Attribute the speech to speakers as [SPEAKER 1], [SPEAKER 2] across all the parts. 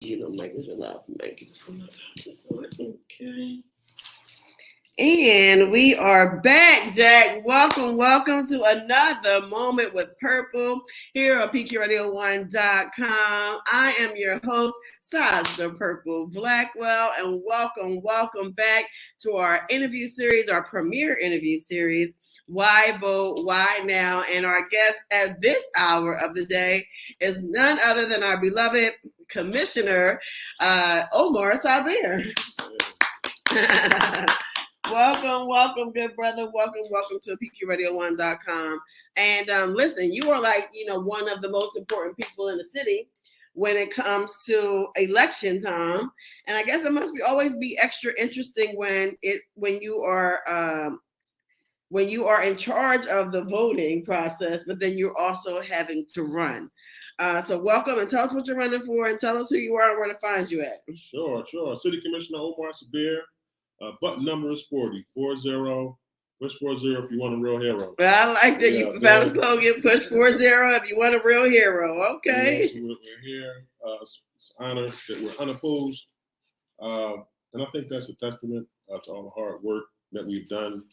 [SPEAKER 1] Making it loud. Make it so much. Okay. And we are back, Jack. Welcome to another Moment with Purple here on PQRadio1.com. I am your host, Sabir Purple Blackwell, and welcome back to our interview series, our premiere interview series, Why Vote, Why Now? And our guest at this hour of the day is none other than our beloved Commissioner, Omar Sabir. Welcome, good brother. Welcome to PQRadio1.com. And listen, you are one of the most important people in the city when it comes to election time. And I guess it must always be extra interesting when you are in charge of the voting process, but then you're also having to run. So welcome, and tell us what you're running for, and tell us who you are and where to find you at.
[SPEAKER 2] Sure. City Commissioner Omar Sabir. Button number is 40. 40. Push 40 if you want a real hero.
[SPEAKER 1] Well, I like that. You found a slogan, push 40 if you want a real hero. Okay.
[SPEAKER 2] So we're here. It's an honor that we're unopposed. And I think that's a testament to all the hard work that we've done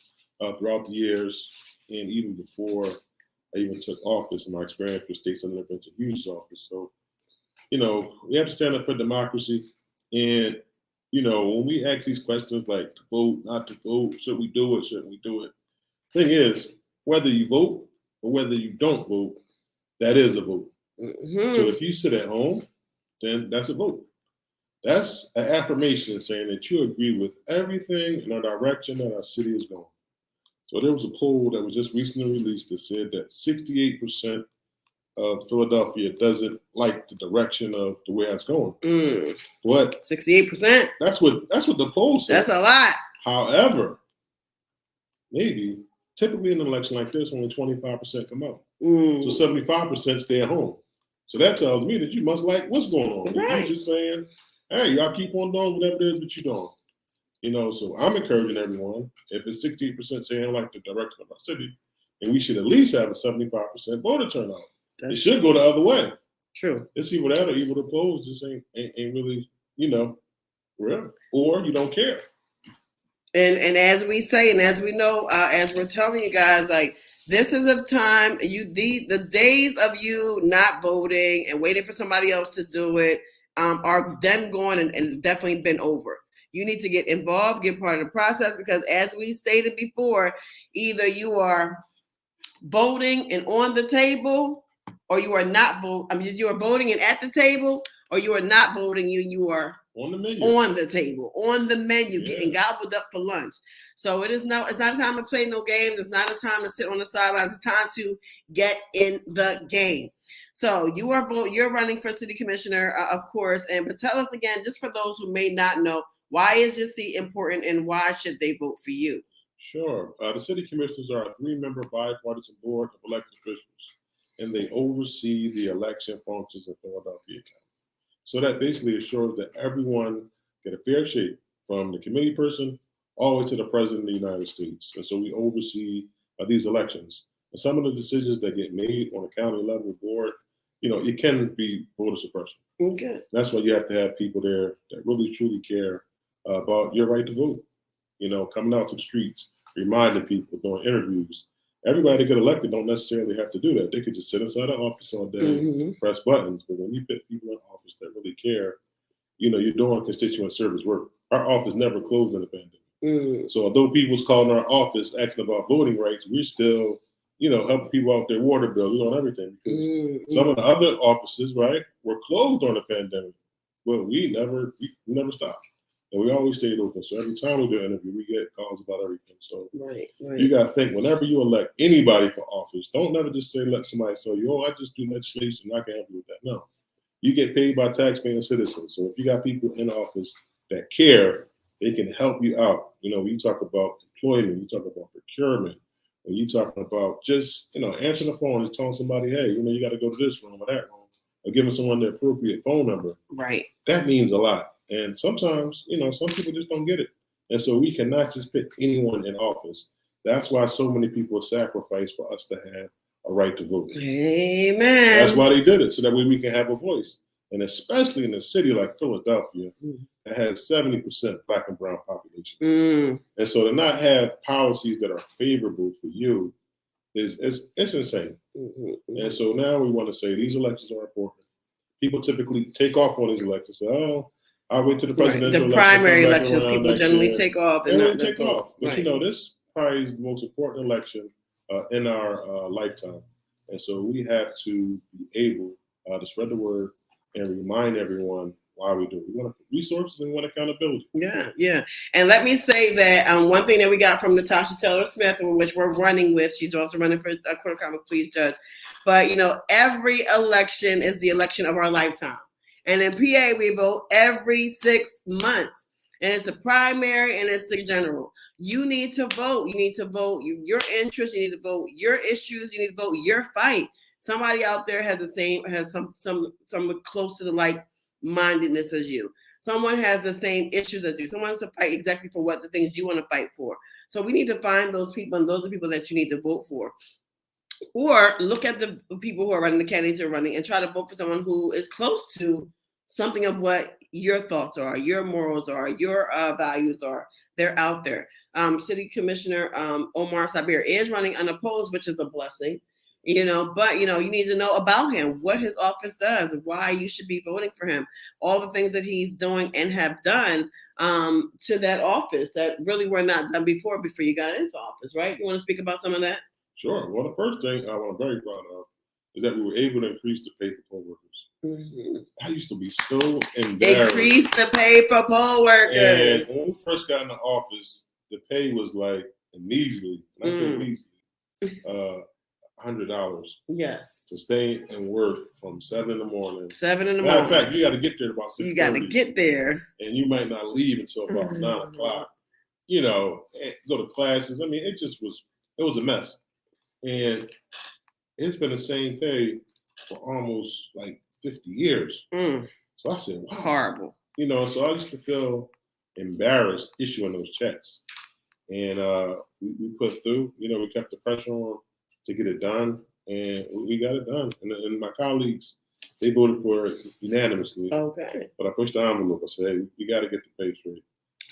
[SPEAKER 2] throughout the years, and even before I even took office, in my experience with State Senator Vincent Hughes' office. So, we have to stand up for democracy. And, when we ask these questions like to vote, not to vote, should we do it, shouldn't we do it? Thing is, whether you vote or whether you don't vote, that is a vote. Mm-hmm. So if you sit at home, then that's a vote. That's an affirmation saying that you agree with everything in the direction that our city is going. So there was a poll that was just recently released that said that 68% of Philadelphia doesn't like the direction of the way it's going. What?
[SPEAKER 1] 68%?
[SPEAKER 2] That's what the poll said.
[SPEAKER 1] That's a lot.
[SPEAKER 2] However, typically in an election like this, only 25% come out. So 75% stay at home. So that tells me that you must like what's going on. Right. You're just saying, hey, y'all keep on doing whatever it is that you're doing. So I'm encouraging everyone, if it's 68% saying like the direction of our city, and we should at least have a 75% voter turnout. It should go the other way.
[SPEAKER 1] True.
[SPEAKER 2] It's either that or evil opposed just ain't really, real. Or you don't care.
[SPEAKER 1] And as we say, and as we know, as we're telling you guys, like, this is a time the days of you not voting and waiting for somebody else to do it are them going and definitely been over. You need to get involved, get part of the process, because as we stated before, either you are voting and on the table, or you are not voting. I mean, you are voting and at the table, or you are not voting. You are
[SPEAKER 2] on the menu,
[SPEAKER 1] on the table, on the menu, getting gobbled up for lunch. So it's not a time to play no games. It's not a time to sit on the sidelines. It's time to get in the game. So you're running for city commissioner, of course. But tell us again, just for those who may not know, why is your seat important, and why should they vote for you?
[SPEAKER 2] Sure. The city commissioners are a 3-member bipartisan board of elected officials, and they oversee the election functions in Philadelphia County. So that basically assures that everyone get a fair shake, from the committee person all the way to the president of the United States. And so we oversee these elections. And some of the decisions that get made on a county level board, it can be voter suppression.
[SPEAKER 1] Okay.
[SPEAKER 2] That's why you have to have people there that really truly care about your right to vote. Coming out to the streets, reminding people, doing interviews. Everybody that get elected don't necessarily have to do that. They could just sit inside the office all day, press buttons. But when you put people in office that really care, you're doing constituent service work. Our office never closed in the pandemic. So although people's calling our office asking about voting rights, we're still, helping people out their water bill, doing everything. Because some of the other offices, right, were closed during the pandemic. Well, we never stopped. And we always stayed open. So every time we do an interview, we get calls about everything. So
[SPEAKER 1] right.
[SPEAKER 2] You got to think, whenever you elect anybody for office, don't never just let somebody tell you, I just do legislation, I can help you with that. No. You get paid by taxpaying citizens. So if you got people in office that care, they can help you out. When you talk about employment, you talk about procurement, when you talking about just, answering the phone and telling somebody, hey, you got to go to this room or that room, or giving someone the appropriate phone number.
[SPEAKER 1] Right.
[SPEAKER 2] That means a lot. And sometimes, some people just don't get it. And so we cannot just pick anyone in office. That's why so many people sacrifice for us to have a right to vote.
[SPEAKER 1] Amen.
[SPEAKER 2] That's why they did it, so that way we can have a voice. and especially in a city like Philadelphia, that has 70% Black and brown population. And so to not have policies that are favorable for you it's insane. And so now we want to say these elections are important. People typically take off on these elections. Say, "Oh, I'll wait till the presidential
[SPEAKER 1] The primary elections, people generally take off.
[SPEAKER 2] They really take off. But this probably is the most important election in our lifetime. And so we have to be able to spread the word and remind everyone why we do it. We want resources and we want accountability.
[SPEAKER 1] Yeah. And let me say that one thing that we got from Natasha Taylor Smith, which we're running with, she's also running for a court of common pleas judge. But, every election is the election of our lifetime. And in PA, we vote every 6 months. And it's the primary and it's the general. You need to vote. You need to vote your interests. You need to vote your issues. You need to vote your fight. Somebody out there has some close to the like-mindedness as you. Someone has the same issues as you. Someone wants to fight exactly for what the things you want to fight for. So we need to find those people, and those are the people that you need to vote for. Or look at the people who are running, the candidates who are running, and try to vote for someone who is close to something of what your thoughts are, your morals are, your values are. They're out there. City Commissioner Omar Sabir is running unopposed, which is a blessing, but you need to know about him, what his office does, why you should be voting for him, all the things that he's doing and have done to that office that really were not done before you got into office, right? You want to speak about some of that?
[SPEAKER 2] Sure. Well, the first thing I'm very proud of is that we were able to increase the pay for poll workers. I used to be so embarrassed.
[SPEAKER 1] Increase the pay for poll workers.
[SPEAKER 2] And when we first got in the office, the pay was like a measly, and I say measly, $100.
[SPEAKER 1] Yes.
[SPEAKER 2] To stay and work from 7 in the morning.
[SPEAKER 1] 7 in the
[SPEAKER 2] Matter
[SPEAKER 1] morning.
[SPEAKER 2] of fact, you got to get there about 6:30.
[SPEAKER 1] You got to get there.
[SPEAKER 2] And you might not leave until about 9 o'clock. And go to classes. I mean, it was a mess. And it's been the same pay for almost like 50 years. So I said, wow.
[SPEAKER 1] Horrible.
[SPEAKER 2] So I used to feel embarrassed issuing those checks. And we put through, we kept the pressure on to get it done. And we got it done. And my colleagues, they voted for it unanimously.
[SPEAKER 1] Okay.
[SPEAKER 2] But I pushed the envelope. I said, hey, we got to get the pay straight.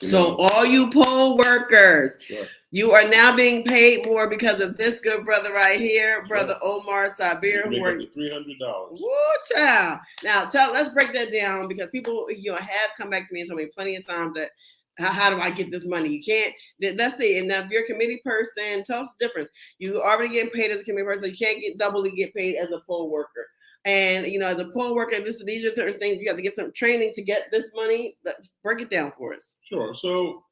[SPEAKER 1] So all you poll workers,
[SPEAKER 2] right.
[SPEAKER 1] You are now being paid more because of this good brother right here, Brother Omar Sabir.
[SPEAKER 2] Make up to $300.
[SPEAKER 1] Woo, child. Now, let's break that down, because people, have come back to me and told me plenty of times that, how do I get this money? You can't. Let's see. And if you're a committee person, tell us the difference. You already getting paid as a committee person. You can't doubly get paid as a poll worker. And, as a poll worker, these are certain things. You have to get some training to get this money. Break it down for us.
[SPEAKER 2] Sure. So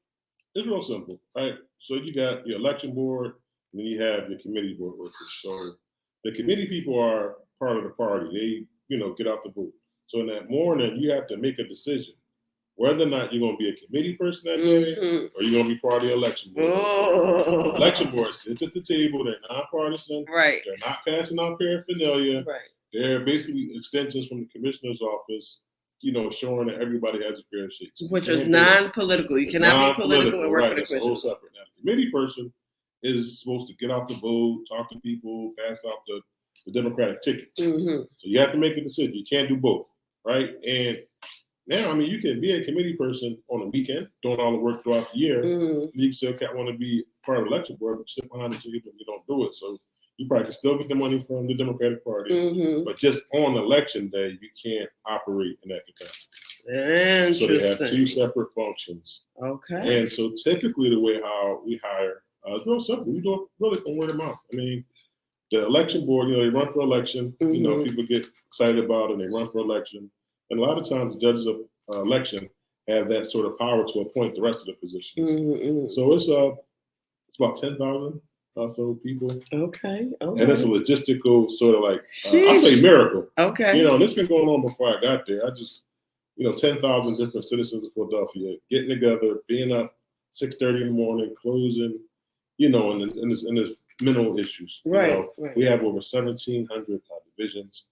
[SPEAKER 2] it's real simple, right? So you got your election board, and then you have your committee board workers. So the committee people are part of the party. They, get out the vote. So in that morning, you have to make a decision whether or not you're going to be a committee person that day, or you're going to be part of the election board. The election board sits at the table. They're nonpartisan.
[SPEAKER 1] Right.
[SPEAKER 2] They're not passing out paraphernalia.
[SPEAKER 1] Right.
[SPEAKER 2] They're basically extensions from the commissioner's office, showing that everybody has a fair shake. So
[SPEAKER 1] which is non-political. You cannot be political and work for the
[SPEAKER 2] commission. That's a whole separate. Now, the committee person is supposed to get out the vote, talk to people, pass out the Democratic ticket. So you have to make a decision. You can't do both, right? And now, you can be a committee person on a weekend, doing all the work throughout the year. You still can't want to be part of the election board, but sit behind it so you don't do it. So you probably can still get the money from the Democratic Party, but just on election day, you can't operate in that capacity.
[SPEAKER 1] Interesting.
[SPEAKER 2] So they have two separate functions.
[SPEAKER 1] Okay.
[SPEAKER 2] And so typically the way how we hire is real simple. We do it really from word of mouth. The election board, they run for election. People get excited about it and they run for election. And a lot of times the judges of election have that sort of power to appoint the rest of the positions. So it's about 10,000 or so people.
[SPEAKER 1] Okay.
[SPEAKER 2] And it's a logistical sort of I'll say miracle.
[SPEAKER 1] Okay.
[SPEAKER 2] And it's been going on before I got there. I just, 10,000 different citizens of Philadelphia getting together, being up 6:30 in the morning, closing, and there's minimal issues.
[SPEAKER 1] Right.
[SPEAKER 2] We have over 1,700 divisions.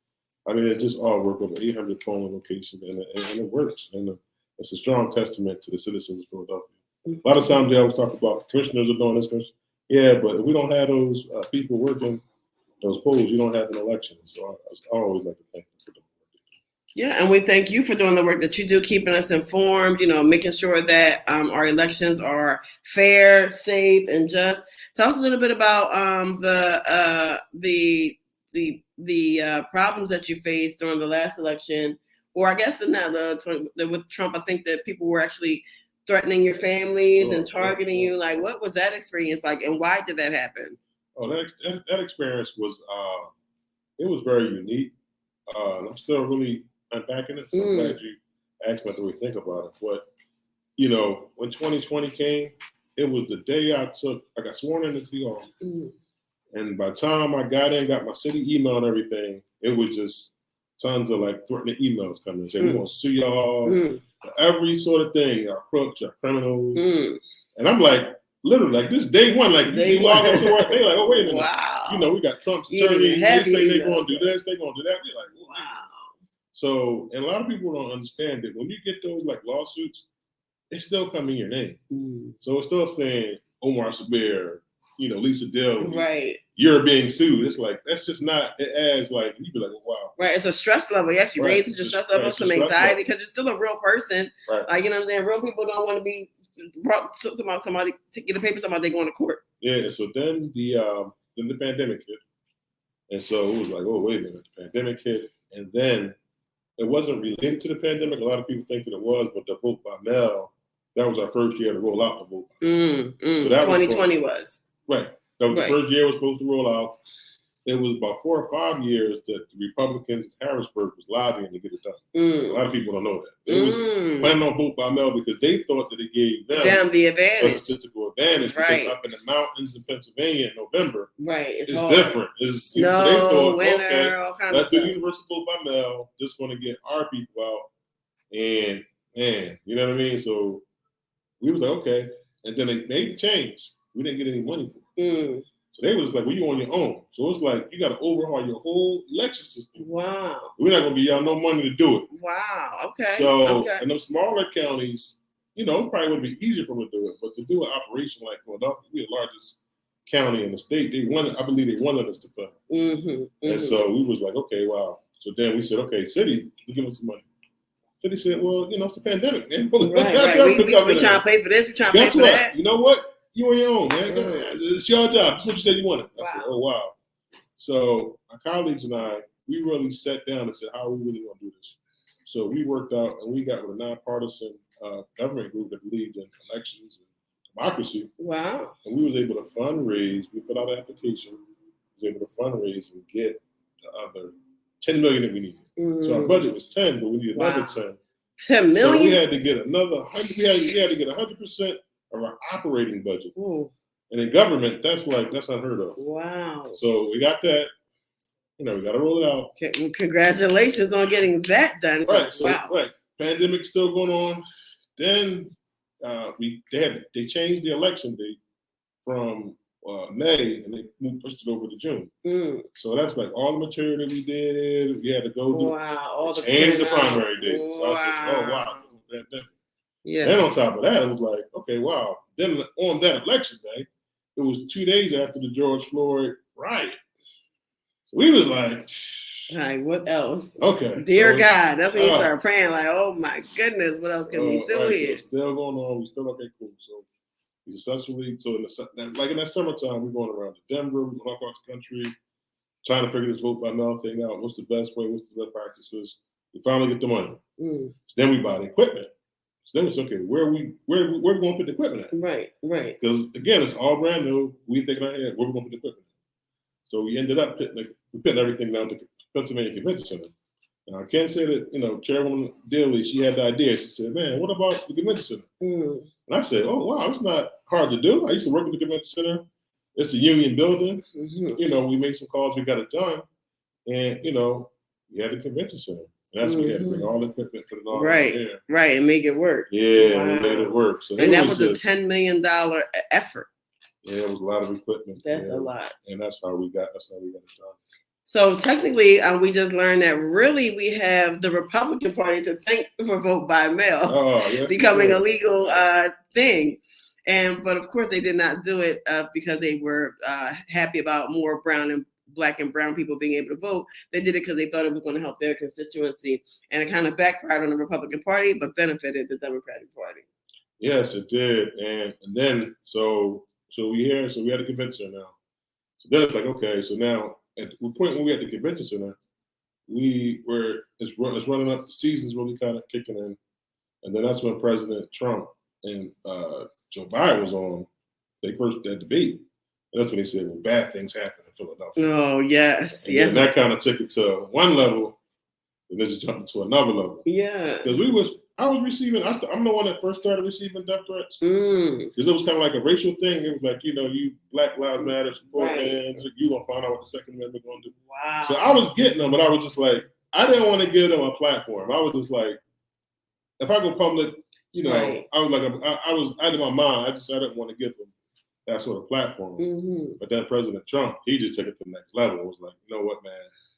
[SPEAKER 2] It just all work over 800 polling locations, and it works. And it's a strong testament to the citizens of Philadelphia. A lot of times they always talk about commissioners are doing this. Yeah, but if we don't have those people working those polls, you don't have an election. So I always like to thank them for the work.
[SPEAKER 1] Yeah, and we thank you for doing the work that you do, keeping us informed, making sure that our elections are fair, safe, and just. Tell us a little bit about the problems that you faced during the last election, or I guess with Trump. I think that people were actually threatening your families and targeting you. Like, what was that experience like, and why did that happen?
[SPEAKER 2] Oh, that experience was it was very unique. And I'm still really unpacking it. So I'm glad you asked me the way to think about it. But when 2020 came, it was the day I got sworn in to City Hall. And by the time I got in, got my city email and everything, it was just tons of like threatening emails coming saying, we're going to sue y'all for every sort of thing, y'all crooks, y'all criminals. And I'm like, literally, like this day one, like you log into work, they like, oh, wait a minute.
[SPEAKER 1] Wow.
[SPEAKER 2] We got Trump's attorneys, they say they're going to do this, they're going to do that. We're like, wow. So, and a lot of people don't understand that when you get those like lawsuits, it's still coming in your name. So it's still saying Omar Sabir, Lisa Dill,
[SPEAKER 1] right?
[SPEAKER 2] You're being sued. It's like that's just not. It adds like you'd be like, oh, wow.
[SPEAKER 1] Right. It's a stress level. It actually raises your stress level, some anxiety because you're still a real person.
[SPEAKER 2] Right.
[SPEAKER 1] Like what I'm saying. Real people don't want to be brought to somebody to get a paper somebody they going to court.
[SPEAKER 2] Yeah. So then the pandemic hit, and so it was like, oh wait a minute, the pandemic hit, and then it wasn't related to the pandemic. A lot of people think that it was, but the vote by mail, that was our first year to roll out the vote by mail.
[SPEAKER 1] So that 2020 was.
[SPEAKER 2] Right. That was the first year it was supposed to roll out. It was about 4 or 5 years that the Republicans in Harrisburg was lobbying to get it done. A lot of people don't know that. It was planning on vote by mail because they thought that it gave them
[SPEAKER 1] the advantage.
[SPEAKER 2] A statistical advantage.
[SPEAKER 1] Right.
[SPEAKER 2] Because up in the mountains in Pennsylvania in November,
[SPEAKER 1] it's
[SPEAKER 2] different. It's,
[SPEAKER 1] so they thought,
[SPEAKER 2] winter, okay, all kinds let's do universal vote by mail. Just going to get our people out. And, you know what I mean? So we was like, okay. And then they made the change. We didn't get any money for it. So they was like, well, you on your own. So it's like, you got to overhaul your whole election system.
[SPEAKER 1] Wow.
[SPEAKER 2] We're not going to give y'all no money to do it.
[SPEAKER 1] Wow. Okay.
[SPEAKER 2] So in those smaller counties, it probably would be easier for them to do it. But to do an operation like Philadelphia, we're the largest county in the state. I believe they wanted us to fund. And so we was like, okay, wow. So then we said, okay, city, can you give us some money? City said, well, it's a pandemic, man.
[SPEAKER 1] Right. We trying to pay for this. We trying to pay for that.
[SPEAKER 2] You know what? You on your own, man. It's your job. That's what you said you wanted. I said, oh, wow. So my colleagues and I, we really sat down and said, how are we really going to do this? So we worked out and we got with a nonpartisan government group that believed in elections and democracy.
[SPEAKER 1] Wow.
[SPEAKER 2] And we was able to fundraise. We filled out an application. We was able to fundraise and get the other $10 million that we needed. So our budget was 10, but we needed another 10.
[SPEAKER 1] 10 million?
[SPEAKER 2] So we had to get another 100. We had to get 100% of our operating budget. And in government, that's unheard of.
[SPEAKER 1] Wow.
[SPEAKER 2] So we got that. We got to roll it out.
[SPEAKER 1] Okay. Well, congratulations on getting that done.
[SPEAKER 2] Right. So, right. Pandemic's still going on. Then they changed the election date from May, and they pushed it over to June. So that's like all the material that we did. We had to go do change the primary date. So I said, oh wow.
[SPEAKER 1] Yeah.
[SPEAKER 2] Then on top of that, it was like, okay, wow. Then on that election day, it was 2 days after the George Floyd riot. So we was like,
[SPEAKER 1] all right, what else?
[SPEAKER 2] Okay.
[SPEAKER 1] Dear God, that's when you start praying, like, oh my goodness, what else can we do here?
[SPEAKER 2] So still going on. We still okay, cool. So we successfully, in that summertime, we're going around to Denver, we're going across the country, trying to figure this vote by mail thing out. What's the best way? What's the best practices? We finally get the money. So then we buy the equipment. So then it's okay. Where we going to put the equipment at?
[SPEAKER 1] Right.
[SPEAKER 2] Because again, it's all brand new. We thinking out here, where we going to put the equipment at? So we ended up putting everything down to Pennsylvania Convention Center. Now I can't say that Chairwoman Daly, she had the idea. She said, "Man, what about the convention center?" And I said, "Oh wow, it's not hard to do. I used to work at the convention center. It's a union building. We made some calls, we got it done, and we had the convention center. That's when we had to bring all the equipment, put it all there.
[SPEAKER 1] Right, and make it work.
[SPEAKER 2] Yeah, we made it work. So
[SPEAKER 1] and that was a $10 million effort.
[SPEAKER 2] Yeah, it was a lot of equipment.
[SPEAKER 1] That's a lot.
[SPEAKER 2] And that's how we got it done.
[SPEAKER 1] So technically, we just learned that really we have the Republican Party to thank for vote by mail becoming a legal thing. But of course, they did not do it because they were happy about more brown and Black and brown people being able to vote. They did it because they thought it was going to help their constituency, and it kind of backfired on the Republican Party, but benefited the Democratic Party.
[SPEAKER 2] Yes, it did. And then so we had a convention now. So then it's like, okay, so now at the point when we had the convention center, it's running up, the season's really kind of kicking in. And then that's when President Trump and Joe Biden was on that debate. And that's when he said, well, bad things happen in Philadelphia.
[SPEAKER 1] Oh, yes.
[SPEAKER 2] And then that kind of took it to one level, and then just jumped to another level.
[SPEAKER 1] Yeah.
[SPEAKER 2] Because I'm the one that first started receiving death threats. Because it was kind of like a racial thing. It was like, you Black Lives Matter support, and you going to find out what the Second Amendment going to do.
[SPEAKER 1] Wow.
[SPEAKER 2] So I was getting them, but I was just like, I didn't want to give them a platform. I was just like, if I go public, I was like, I did my mind. I didn't want to give them that sort of platform. But then President Trump, he just took it to the next level. It was like, you know what, man,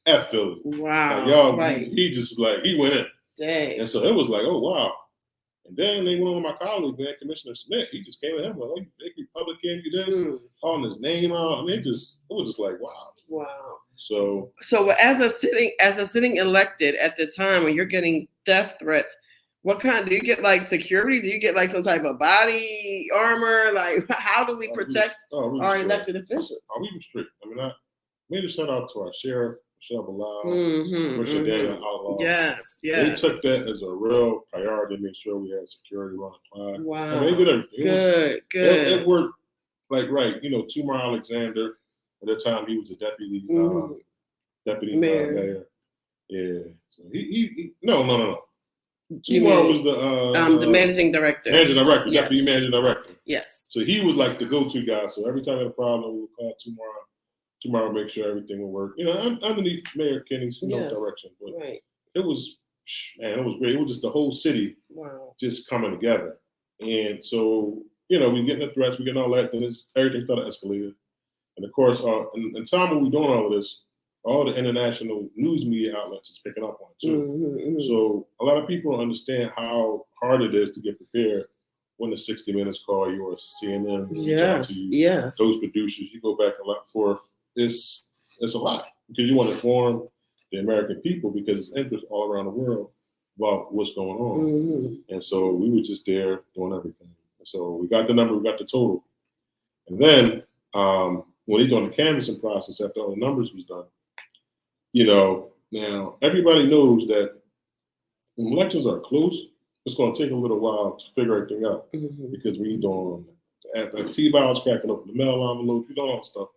[SPEAKER 2] F Philly.
[SPEAKER 1] Wow.
[SPEAKER 2] Like, y'all, he just like, he went in.
[SPEAKER 1] Dang.
[SPEAKER 2] And so it was like, oh, wow. And then they went on to my colleague, man, Commissioner Smith. He just came at him like, oh, you fake Republican, you this, calling his name out. And it was just like, wow.
[SPEAKER 1] Wow.
[SPEAKER 2] So
[SPEAKER 1] as a sitting elected at the time when you're getting death threats, what kind do you get? Like security? Do you get like some type of body armor? Like how do we protect our elected officials?
[SPEAKER 2] We were strict. I mean, I made a shout out to our sheriff, Michelle Bilal, Commissioner Daniel Outlaw.
[SPEAKER 1] Yes.
[SPEAKER 2] They took that as a real priority to make sure we had security around the clock.
[SPEAKER 1] Wow.
[SPEAKER 2] I mean, they did everything.
[SPEAKER 1] Good.
[SPEAKER 2] It worked like right. Tumor Alexander, at the time he was a deputy mayor. Yeah. So he no. Tumar was the
[SPEAKER 1] managing director.
[SPEAKER 2] Deputy managing director.
[SPEAKER 1] Yes.
[SPEAKER 2] So he was like the go-to guy. So every time we had a problem, we would call Tumar. Tumar would make sure everything would work. Underneath Mayor Kenny's direction. But it was great. It was just the whole city just coming together. And so, we getting the threats, we getting all that, then everything started escalating. And of course, in the time when we're doing all of this, all the international news media outlets is picking up on it too. So a lot of people don't understand how hard it is to get prepared when the 60 Minutes call you or CNN reach out to you.
[SPEAKER 1] Yes.
[SPEAKER 2] Those producers, you go back a lot forth. It's a lot because you want to inform the American people because it's interest all around the world about what's going on. And so we were just there doing everything. And so we got the number, we got the total. And then when they're doing the canvassing process after all the numbers was done, now everybody knows that when elections are close, it's going to take a little while to figure everything out because when you're doing the T-balls, cracking open the mail envelopes, all that stuff,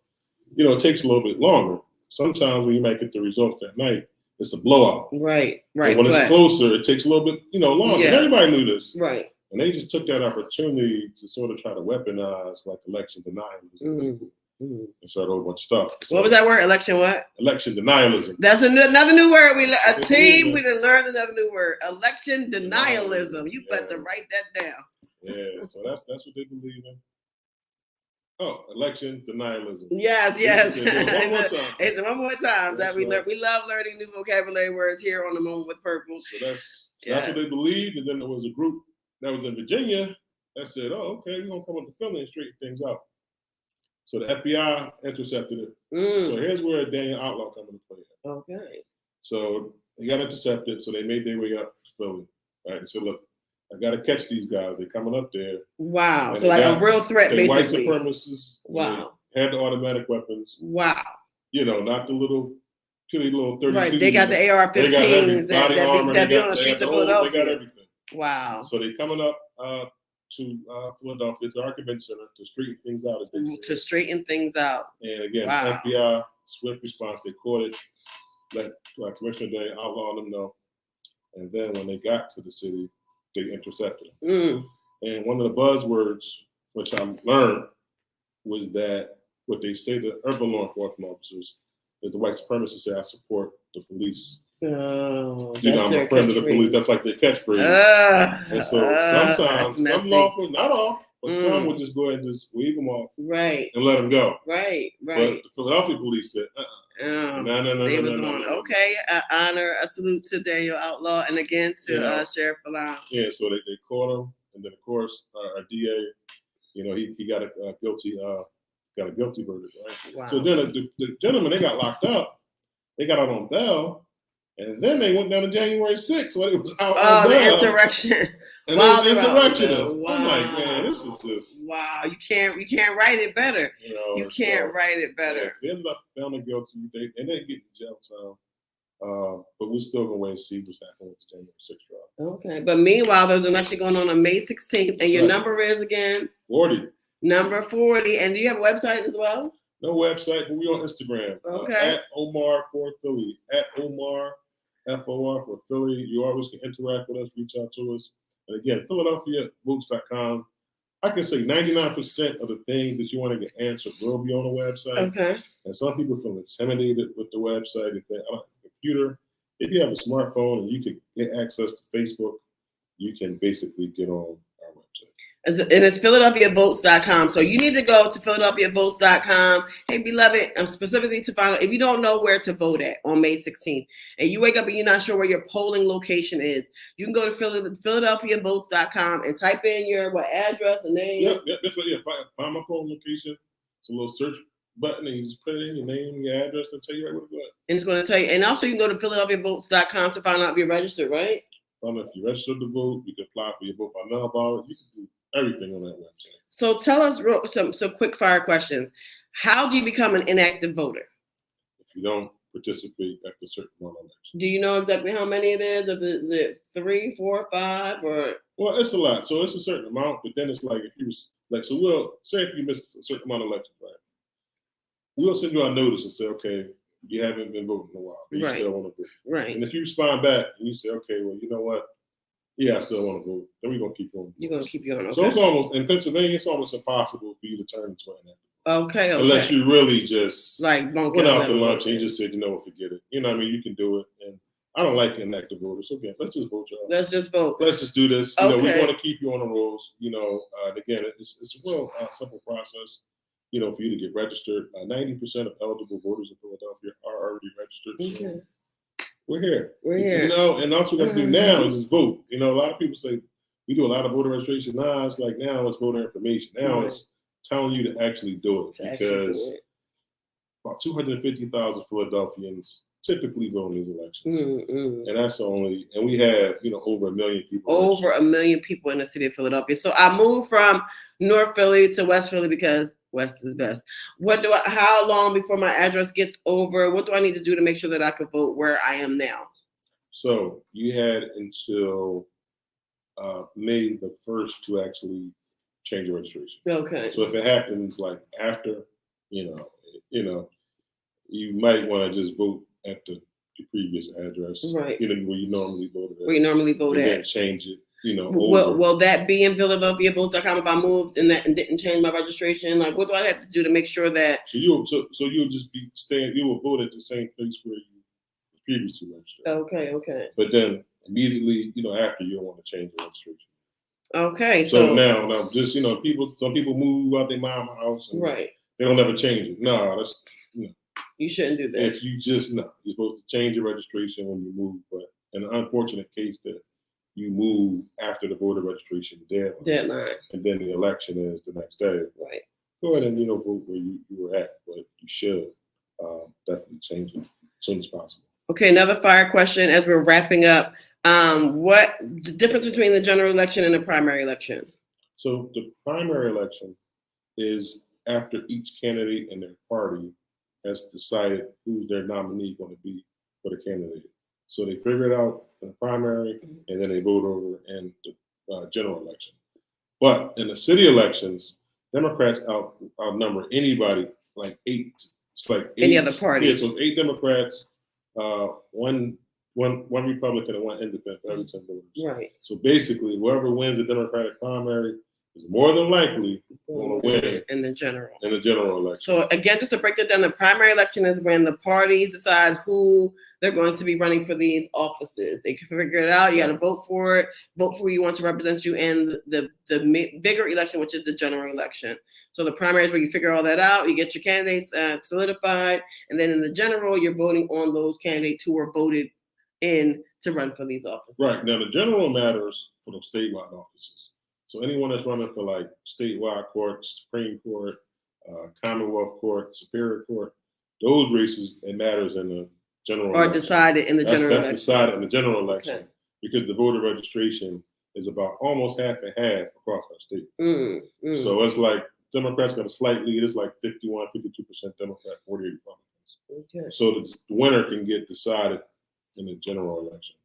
[SPEAKER 2] it takes a little bit longer. Sometimes when you might get the results that night, it's a blowout.
[SPEAKER 1] Right.
[SPEAKER 2] But when it's closer, it takes a little bit, longer.
[SPEAKER 1] Yeah.
[SPEAKER 2] And everybody knew this.
[SPEAKER 1] Right.
[SPEAKER 2] And they just took that opportunity to sort of try to weaponize like election denialism. And start a whole bunch of stuff. So,
[SPEAKER 1] what was that word? Election what?
[SPEAKER 2] Election denialism.
[SPEAKER 1] That's another new word. We done learned another new word. Election denialism. You better write that down.
[SPEAKER 2] Yeah, so that's what they believe in. Oh, election denialism.
[SPEAKER 1] Yes.
[SPEAKER 2] One more time.
[SPEAKER 1] It's one more time that we learn. We love learning new vocabulary words here on The Moment with Purple.
[SPEAKER 2] So that's what they believed. And then there was a group that was in Virginia that said, "Oh, okay, we're gonna come up to Philly and straighten things out." So the FBI intercepted it. So here's where Daniel Outlaw comes into play.
[SPEAKER 1] Okay.
[SPEAKER 2] So they got intercepted. So they made their way up to Philly. Right. So look, I got to catch these guys. They're coming up there.
[SPEAKER 1] Wow. So like a real threat, basically.
[SPEAKER 2] White supremacists.
[SPEAKER 1] Wow.
[SPEAKER 2] Had the automatic weapons.
[SPEAKER 1] Wow.
[SPEAKER 2] Not the little 32.
[SPEAKER 1] Right. They got the AR-15s that be on the streets of Philadelphia.
[SPEAKER 2] They got everything.
[SPEAKER 1] Wow.
[SPEAKER 2] So they coming up to Philadelphia, to our convention center, to straighten things out.
[SPEAKER 1] To straighten things out.
[SPEAKER 2] And again, FBI, swift response, they caught it, let Commissioner Day outlaw them know. And then when they got to the city, they intercepted them. And one of the buzzwords, which I learned, was that what they say to urban law enforcement officers is the white supremacists say, I support the police.
[SPEAKER 1] Oh,
[SPEAKER 2] I'm a friend of the police. That's like their catchphrase. And so sometimes, some law enforcement, not all, but some would just go ahead and just wave them off,
[SPEAKER 1] right,
[SPEAKER 2] and let them go.
[SPEAKER 1] Right.
[SPEAKER 2] But the Philadelphia police said, no.
[SPEAKER 1] They was on. Okay, honor, a salute to Daniel Outlaw, and again to Sheriff Bilal.
[SPEAKER 2] Yeah, so they caught him, and then of course our DA, he got a guilty got a guilty verdict, right?
[SPEAKER 1] Wow.
[SPEAKER 2] So then the gentlemen, they got locked up. They got out on bail, and then they went down to January 6th when it was out on bail.
[SPEAKER 1] The insurrection.
[SPEAKER 2] And
[SPEAKER 1] wow,
[SPEAKER 2] they insurrectionists.
[SPEAKER 1] Wow.
[SPEAKER 2] I'm like, man, this is just
[SPEAKER 1] wow. You can't write it better. You can't write it better.
[SPEAKER 2] They ended up found guilty. They didn't get in jail time. But we're still gonna wait and see what's happening with the January 6th trial.
[SPEAKER 1] Okay, but meanwhile, there's an election going on May 16th, and your number is again
[SPEAKER 2] 40.
[SPEAKER 1] Number 40, and do you have a website as well?
[SPEAKER 2] No website, but we on Instagram.
[SPEAKER 1] Okay.
[SPEAKER 2] At Omar for Philly. At Omar FOR for Philly. You always can interact with us, reach out to us. And again, PhiladelphiaVotes.com. I can say 99% of the things that you want to get answered will be on the website.
[SPEAKER 1] Okay.
[SPEAKER 2] And some people feel intimidated with the website. If they have a computer, if you have a smartphone and you can get access to Facebook, you can basically get on our website.
[SPEAKER 1] And it's PhiladelphiaVotes.com. So you need to go to PhiladelphiaVotes.com. Hey, beloved, specifically to find out if you don't know where to vote at on May 16th, and you wake up and you're not sure where your polling location is, you can go to PhiladelphiaVotes.com and type in your address and name.
[SPEAKER 2] Yep, that's right. Yeah, find my polling location. It's a little search button, and you just put it in your name, your address, and tell you right where to go.
[SPEAKER 1] And it's going to tell you. And also, you can go to PhiladelphiaVotes.com to find out if you're registered, right?
[SPEAKER 2] Find out if you're registered to vote. You can apply for your vote by mail ballot. You can do everything on that website. So
[SPEAKER 1] tell us some quick fire questions. How do you become an inactive voter?
[SPEAKER 2] If you don't participate after a certain amount of elections.
[SPEAKER 1] Do you know exactly how many it is? Is it 3, 4, 5, or?
[SPEAKER 2] Well, it's a lot. So it's a certain amount, but then it's like if you was like, so we'll say if you miss a certain amount of elections, right? We'll send you a notice and say, okay, you haven't been voting in a while, but you still want to vote.
[SPEAKER 1] Right.
[SPEAKER 2] And if you respond back and you say, okay, well, you know what? Yeah, I still want to vote. Then we're going to keep you on.
[SPEAKER 1] You're going to keep you on. Okay.
[SPEAKER 2] So it's almost, in Pennsylvania, it's almost impossible for you to turn into an active.
[SPEAKER 1] Okay.
[SPEAKER 2] Unless you really just
[SPEAKER 1] went
[SPEAKER 2] out to lunch and you just said, you know what, forget it. You know what I mean? You can do it. And I don't like inactive voters. So again, let's just vote, y'all.
[SPEAKER 1] Let's just vote.
[SPEAKER 2] Let's just do this. You know, we want to keep you on the rolls. You know, again, it's a real simple process. You know, for you to get registered. 90% of eligible voters in Philadelphia are already registered. So we're here. You know, and all we got to do now is just vote. You know, a lot of people say we do a lot of voter registration. Now it's like now it's voter information. Now it's telling you to actually do it because about 250,000 Philadelphians typically vote in these elections. And that's only, and we have, you know, over 1 million people.
[SPEAKER 1] Over 1 million people in the city of Philadelphia. So I moved from North Philly to West Philly because West is best. How long before my address gets over? What do I need to do to make sure that I could vote where I am now?
[SPEAKER 2] So you had until May the 1st to actually change your registration.
[SPEAKER 1] Okay.
[SPEAKER 2] So if it happens like after, you know, you might want to just vote at the previous address,
[SPEAKER 1] right?
[SPEAKER 2] You know, where you normally voted at.
[SPEAKER 1] Where you normally vote at.
[SPEAKER 2] Then change it. You know,
[SPEAKER 1] will that be in PhiladelphiaVotes.com if I moved and didn't change my registration? Like, what do I have to do to make sure that?
[SPEAKER 2] So you'll just be staying. You will vote at the same place where you previously registered.
[SPEAKER 1] Okay.
[SPEAKER 2] But then immediately, you know, after you'll want to change the registration.
[SPEAKER 1] Okay.
[SPEAKER 2] So now, just some people move out their mom's house, and
[SPEAKER 1] right?
[SPEAKER 2] They don't ever change it. No, that's
[SPEAKER 1] you shouldn't do that.
[SPEAKER 2] If you just you're supposed to change your registration when you move. But in an unfortunate case that you move after the voter registration deadline, and then the election is the next day.
[SPEAKER 1] Right.
[SPEAKER 2] Go ahead and vote where you were at, but you should definitely change it as soon as possible.
[SPEAKER 1] Okay, another fire question as we're wrapping up. What the difference between the general election and the primary election?
[SPEAKER 2] So the primary election is after each candidate and their party has decided who's their nominee going to be for the candidate. So they figure it out in the primary, and then they vote over in the general election. But in the city elections, Democrats outnumber anybody like 8. It's like 8,
[SPEAKER 1] any other party.
[SPEAKER 2] Yeah, so it's 8 Democrats, one Republican, and 1 independent for every 10 voters.
[SPEAKER 1] Right.
[SPEAKER 2] So basically, whoever wins the Democratic primary is more than likely going to win
[SPEAKER 1] in the general
[SPEAKER 2] election.
[SPEAKER 1] So again, just to break that down, the primary election is when the parties decide who they're going to be running for these offices. They can figure it out. You got to vote for it. Vote for who you want to represent you in the bigger election, which is the general election. So the primary is where you figure all that out. You get your candidates solidified, and then in the general, you're voting on those candidates who were voted in to run for these offices.
[SPEAKER 2] Right. Now the general matters for those statewide offices. So anyone that's running for like statewide court, Supreme Court, Commonwealth Court, Superior Court. Those races, it matters in the general
[SPEAKER 1] Or
[SPEAKER 2] election.
[SPEAKER 1] decided in the general election.
[SPEAKER 2] That's decided in the general election
[SPEAKER 1] Okay.
[SPEAKER 2] because the voter registration is about almost half and half across our state. So it's like Democrats got a slight lead. It's like 51, 52% Democrat, 48 Republicans.
[SPEAKER 1] Okay.
[SPEAKER 2] So the winner can get decided in the general election.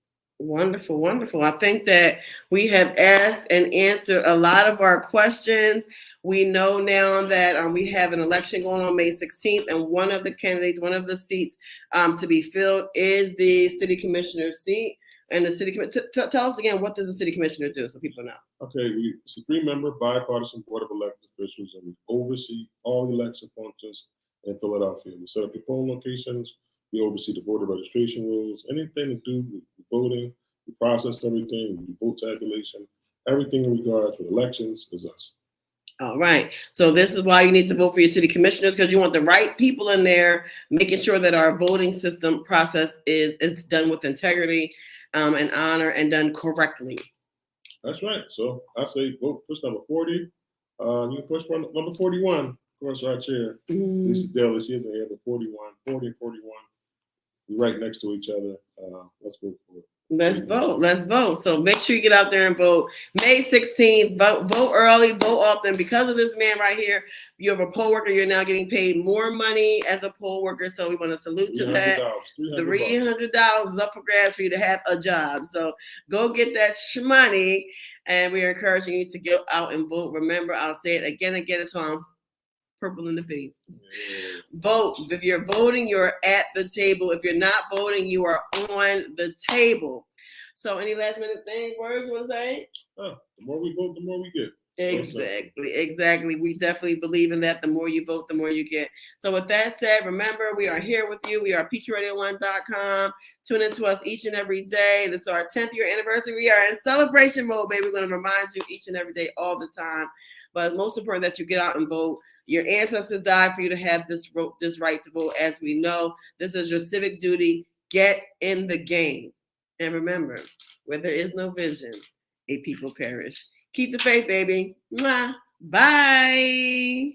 [SPEAKER 1] Wonderful, wonderful. I think that we have asked and answered a lot of our questions. We know now that we have an election going on May 16th, and one of the candidates, one of the seats to be filled is the city commissioner seat. And the city tell us again, what does the city commissioner do so people know?
[SPEAKER 2] Okay, it's a 3-member bipartisan board of elected officials, and we oversee all election functions in Philadelphia. We set up the polling locations. We oversee the voter registration rules, anything to do with voting. We process everything. We do vote tabulation. Everything in regards with elections is us.
[SPEAKER 1] All right. So this is why you need to vote for your city commissioners, because you want the right people in there, making sure that our voting system process is done with integrity and honor and done correctly.
[SPEAKER 2] That's right. So I say vote push number 40. You can push for number 41. Of course, our chair, Lisa Dale, she isn't here, but 41, 40 and 41. We're right next to each other. Let's vote for it.
[SPEAKER 1] Let's vote. Let's vote. So make sure you get out there and vote. May 16th, vote early, vote often. Because of this man right here, you have a poll worker. You're now getting paid more money as a poll worker. So we want to salute to that. $300 is up for grabs for you to have a job. So go get that money. And we are encouraging you to get out and vote. Remember, I'll say it again and again until I'm purple in the face. Vote. If you're voting, you're at the table. If you're not voting, you are on the table. So any last minute words you want to say?
[SPEAKER 2] The more we vote, the more we get.
[SPEAKER 1] Exactly. We definitely believe in that. The more you vote, the more you get. So with that said, remember, we are here with you. We are PQRadio1.com. Tune into us each and every day. This is our 10th year anniversary. We are in celebration mode, baby. We're going to remind you each and every day, all the time. But most important that you get out and vote. Your ancestors died for you to have this right to vote. As we know, this is your civic duty. Get in the game. And remember, where there is no vision, a people perish. Keep the faith, baby. Mwah. Bye.